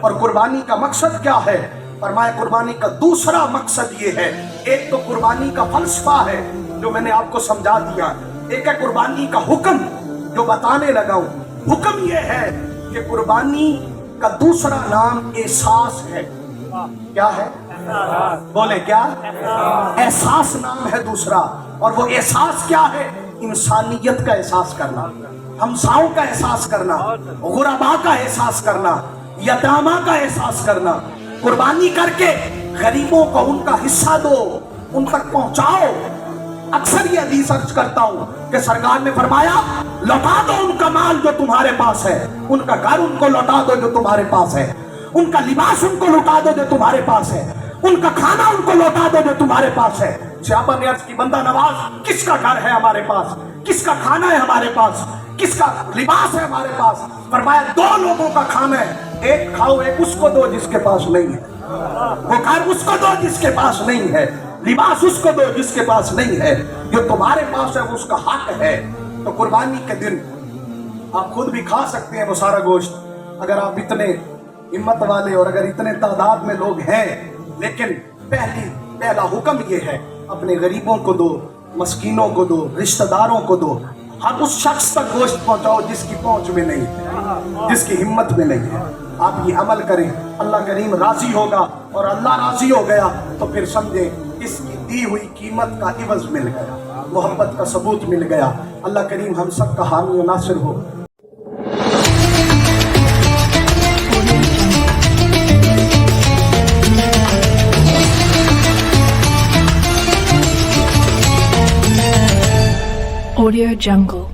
اور قربانی کا مقصد کیا ہے؟ فرمایا قربانی کا دوسرا مقصد یہ ہے، ایک تو قربانی کا فلسفہ ہے جو میں نے آپ کو سمجھا دیا، ایک ہے قربانی کا حکم جو بتانے لگا ہوں۔ حکم یہ ہے کہ قربانی کا دوسرا نام احساس ہے۔ کیا ہے؟ بولے کیا؟ احساس نام ہے دوسرا، اور وہ احساس کیا ہے؟ انسانیت کا احساس کرنا، ہمساؤں کا احساس کرنا، غربا کا احساس کرنا، یتامہ کا احساس کرنا۔ قربانی کر کے غریبوں کو ان کا حصہ دو، ان تک پہنچاؤ۔ اکثر یہ حدیث عرض کرتا ہوں کہ سرکار نے فرمایا لوٹا دو ان کا مال جو تمہارے پاس ہے، ان کا گھر ان کو لوٹا دو جو تمہارے پاس ہے، ان کا لباس ان کو لوٹا دو جو تمہارے پاس ہے، ان کا کھانا ان کو لوٹا دو جو تمہارے پاس ہے۔ صحابہ نے عرض کی بندہ نواز کس کا گھر ہے ہمارے پاس، کس کا کھانا ہے ہمارے پاس، کس کا لباس ہے ہمارے پاس؟ فرمایا دو لوگوں کا کھانا ہے، ایک کھاؤ ایک اس کو دو جس کے پاس نہیں ہے، وہ گھر اس کو دو جس کے پاس نہیں ہے، لباس اس کو دو جس کے پاس نہیں ہے، جو تمہارے پاس ہے وہ اس کا حق ہے۔ تو قربانی کے دن آپ خود بھی کھا سکتے ہیں وہ سارا گوشت اگر آپ اتنے ہمت والے اور اگر اتنے تعداد میں لوگ ہیں، لیکن پہلا حکم یہ ہے اپنے غریبوں کو دو، مسکینوں کو دو، رشتہ داروں کو دو، ہر اس شخص تک گوشت پہنچاؤ جس کی پہنچ میں نہیں ہے، جس کی ہمت میں نہیں ہے۔ آپ یہ عمل کریں، اللہ کریم راضی ہوگا، اور اللہ راضی ہو گیا تو پھر سمجھے اس کی دی ہوئی قیمت کا عوض مل گیا، محبت کا ثبوت مل گیا۔ اللہ کریم ہم سب کا حامی و ناصر ہو۔ Audio Jungle.